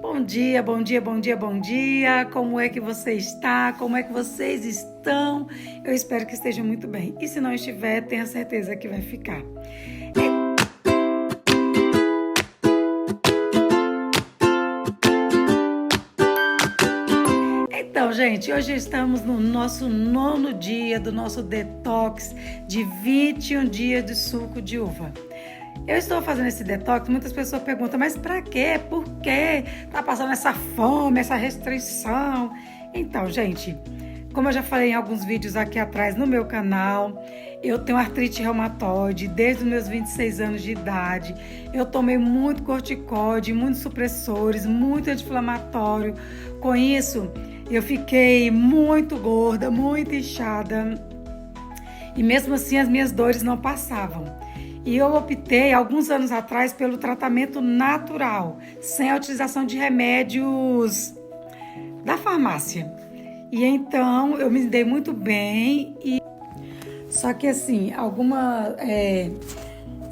Bom dia, bom dia, bom dia, bom dia. Como é que você está? Como é que vocês estão? Eu espero que estejam muito bem. E se não estiver, tenha certeza que vai ficar. Então, gente, hoje estamos no nosso 9º dia do nosso detox de 21 dias de suco de uva. Eu estou fazendo esse detox, muitas pessoas perguntam, mas para quê? Por quê? Tá passando essa fome, essa restrição? Então, gente, como eu já falei em alguns vídeos aqui atrás no meu canal, eu tenho artrite reumatoide desde os meus 26 anos de idade. Eu tomei muito corticóide, muitos supressores, muito anti-inflamatório. Com isso, eu fiquei muito gorda, muito inchada. E mesmo assim, as minhas dores não passavam. E eu optei, alguns anos atrás, pelo tratamento natural, sem a utilização de remédios da farmácia. E então, eu me dei muito bem. Só que assim,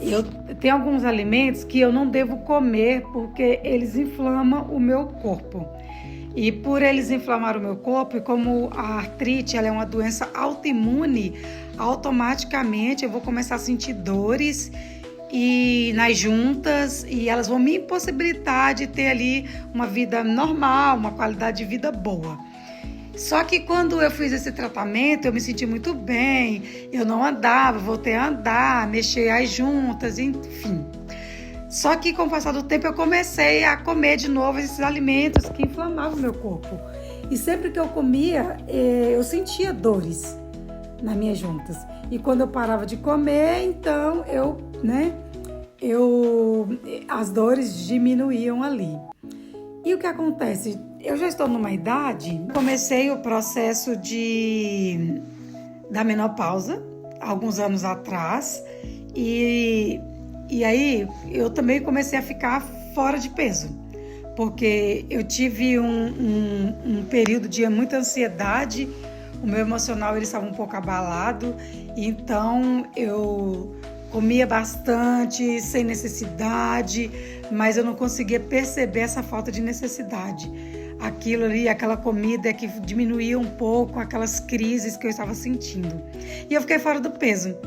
eu tenho alguns alimentos que eu não devo comer porque eles inflamam o meu corpo. E por eles inflamar o meu corpo, e como a artrite ela é uma doença autoimune, automaticamente eu vou começar a sentir dores nas juntas e elas vão me impossibilitar de ter ali uma vida normal, uma qualidade de vida boa. Só que quando eu fiz esse tratamento, eu me senti muito bem, eu não andava, voltei a andar, mexer as juntas, enfim. Só que com o passar do tempo eu comecei a comer de novo esses alimentos que inflamavam o meu corpo. E sempre que eu comia, eu sentia dores nas minhas juntas. E quando eu parava de comer, então as dores diminuíam ali. E o que acontece? Eu já estou numa idade, comecei o processo da menopausa, alguns anos atrás, e aí eu também comecei a ficar fora de peso, porque eu tive um período de muita ansiedade, o meu emocional ele estava um pouco abalado, então eu comia bastante, sem necessidade, mas eu não conseguia perceber essa falta de necessidade. Aquilo ali, aquela comida que diminuía um pouco aquelas crises que eu estava sentindo. E eu fiquei fora do peso.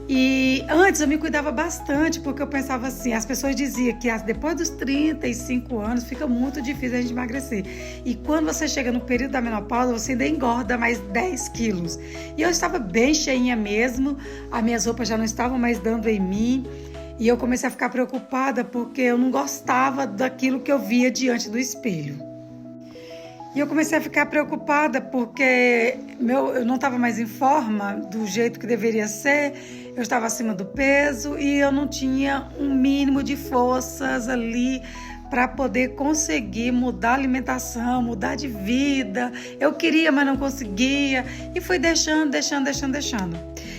E antes eu me cuidava bastante, porque eu pensava assim, as pessoas diziam que depois dos 35 anos fica muito difícil a gente emagrecer. E quando você chega no período da menopausa, você ainda engorda mais 10 quilos. E eu estava bem cheinha mesmo, as minhas roupas já não estavam mais dando em mim. E eu comecei a ficar preocupada porque eu não gostava daquilo que eu via diante do espelho. E eu comecei a ficar preocupada porque eu não estava mais em forma do jeito que deveria ser, eu estava acima do peso e eu não tinha um mínimo de forças ali para poder conseguir mudar a alimentação, mudar de vida. Eu queria, mas não conseguia e fui deixando.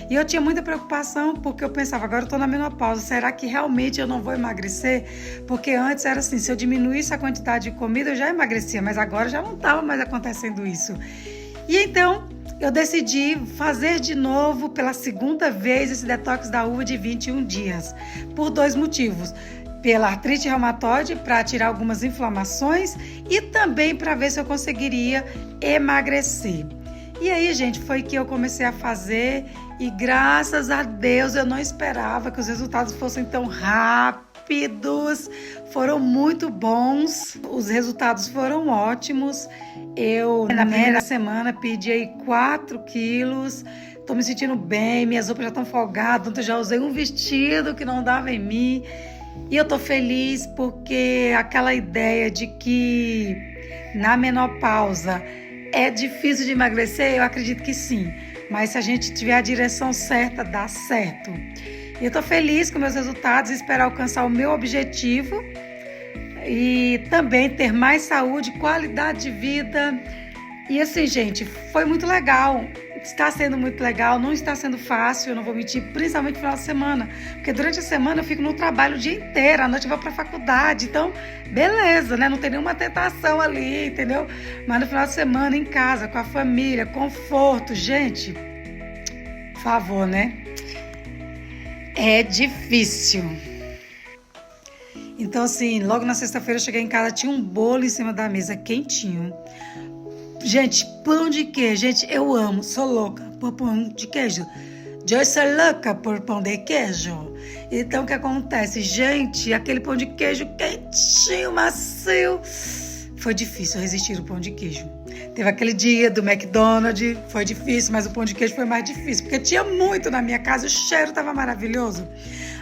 E eu tinha muita preocupação porque eu pensava, agora eu estou na menopausa, será que realmente eu não vou emagrecer? Porque antes era assim, se eu diminuísse a quantidade de comida eu já emagrecia, mas agora já não estava mais acontecendo isso. E então eu decidi fazer de novo pela segunda vez esse detox da uva de 21 dias, por 2 motivos. Pela artrite reumatoide, para tirar algumas inflamações e também para ver se eu conseguiria emagrecer. E aí, gente, foi que eu comecei a fazer e graças a Deus eu não esperava que os resultados fossem tão rápidos. Foram muito bons, os resultados foram ótimos. Eu, na primeira semana, perdi aí 4 quilos. Estou me sentindo bem, minhas roupas já estão folgadas. Ontem eu já usei um vestido que não dava em mim. E eu tô feliz porque aquela ideia de que na menopausa é difícil de emagrecer, eu acredito que sim. Mas se a gente tiver a direção certa, dá certo. E eu tô feliz com meus resultados, espero alcançar o meu objetivo e também ter mais saúde, qualidade de vida. E assim, gente, foi muito legal. Está sendo muito legal, não está sendo fácil, eu não vou mentir, principalmente no final de semana, porque durante a semana eu fico no trabalho o dia inteiro, à noite eu vou para a faculdade, então, beleza, né? Não tem nenhuma tentação ali, entendeu? Mas no final de semana, em casa, com a família, conforto, gente, por favor, né? É difícil. Então, assim, logo na sexta-feira eu cheguei em casa, tinha um bolo em cima da mesa, quentinho. Gente, pão de queijo. Gente, eu amo, sou louca por pão de queijo. Joyce é louca por pão de queijo. Então, o que acontece? Gente, aquele pão de queijo quentinho, macio. Foi difícil resistir ao pão de queijo. Teve aquele dia do McDonald's, foi difícil, mas o pão de queijo foi mais difícil, porque tinha muito na minha casa, o cheiro estava maravilhoso.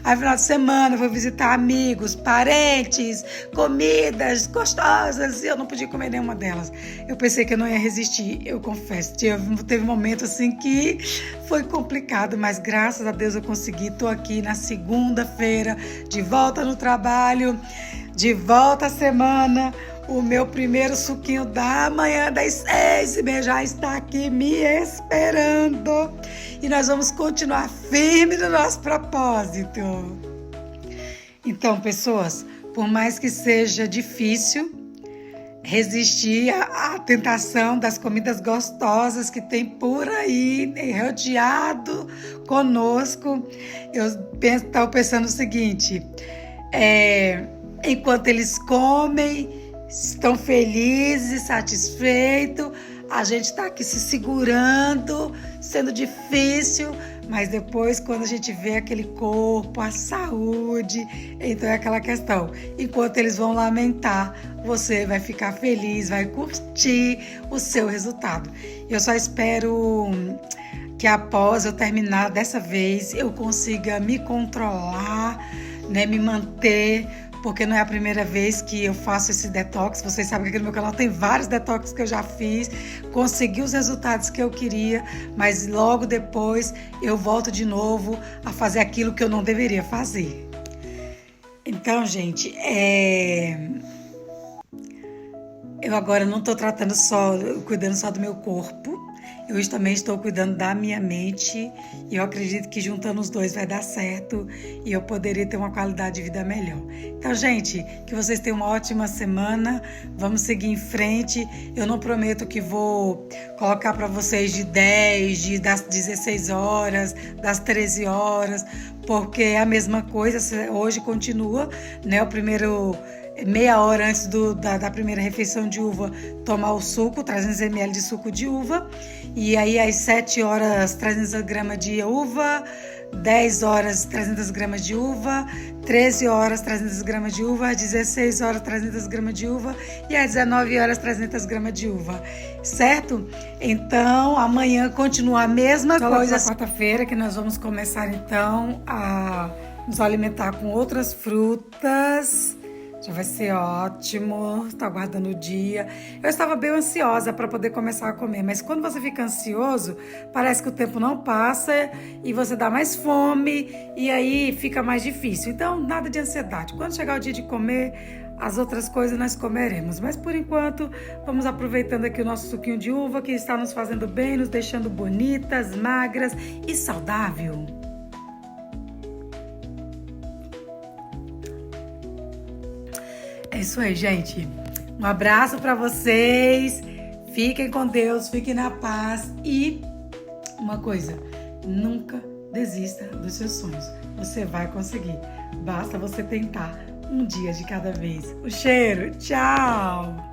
Aí, final de semana, eu vou visitar amigos, parentes, comidas gostosas, e eu não podia comer nenhuma delas. Eu pensei que eu não ia resistir, eu confesso. Teve um momento assim que foi complicado, mas graças a Deus eu consegui. Estou aqui na segunda-feira, de volta no trabalho, de volta à semana. O meu primeiro suquinho da manhã das 6h30 já está aqui me esperando. E nós vamos continuar firme no nosso propósito. Então, pessoas, por mais que seja difícil resistir à tentação das comidas gostosas que tem por aí, rodeado conosco, eu estou pensando o seguinte, enquanto eles comem, estão felizes, satisfeitos, a gente está aqui se segurando, sendo difícil, mas depois quando a gente vê aquele corpo, a saúde, então é aquela questão, enquanto eles vão lamentar, você vai ficar feliz, vai curtir o seu resultado. Eu só espero que após eu terminar dessa vez, eu consiga me controlar, né, me manter, porque não é a primeira vez que eu faço esse detox. Vocês sabem que aqui no meu canal tem vários detox que eu já fiz, consegui os resultados que eu queria, mas logo depois eu volto de novo a fazer aquilo que eu não deveria fazer. Então, gente, eu agora não estou cuidando só do meu corpo, eu também estou cuidando da minha mente e eu acredito que juntando os dois vai dar certo e eu poderia ter uma qualidade de vida melhor. Então, gente, que vocês tenham uma ótima semana, vamos seguir em frente. Eu não prometo que vou colocar para vocês das 16 horas, das 13 horas, porque é a mesma coisa, hoje continua, né? O primeiro... meia hora antes da primeira refeição de uva, tomar o suco, 300 ml de suco de uva. E aí, às 7 horas, 300 gramas de uva. 10 horas, 300 gramas de uva. 13 horas, 300 gramas de uva. Às 16 horas, 300 gramas de uva. E às 19 horas, 300 gramas de uva. Certo? Então, amanhã continua a mesma coisa. Quarta-feira que nós vamos começar, então, a nos alimentar com outras frutas. Já vai ser ótimo, tô aguardando o dia. Eu estava bem ansiosa para poder começar a comer, mas quando você fica ansioso, parece que o tempo não passa e você dá mais fome e aí fica mais difícil. Então, nada de ansiedade. Quando chegar o dia de comer, as outras coisas nós comeremos. Mas por enquanto, vamos aproveitando aqui o nosso suquinho de uva que está nos fazendo bem, nos deixando bonitas, magras e saudável. É isso aí, gente. Um abraço para vocês. Fiquem com Deus, fiquem na paz. E uma coisa, nunca desista dos seus sonhos. Você vai conseguir. Basta você tentar um dia de cada vez. O cheiro, tchau!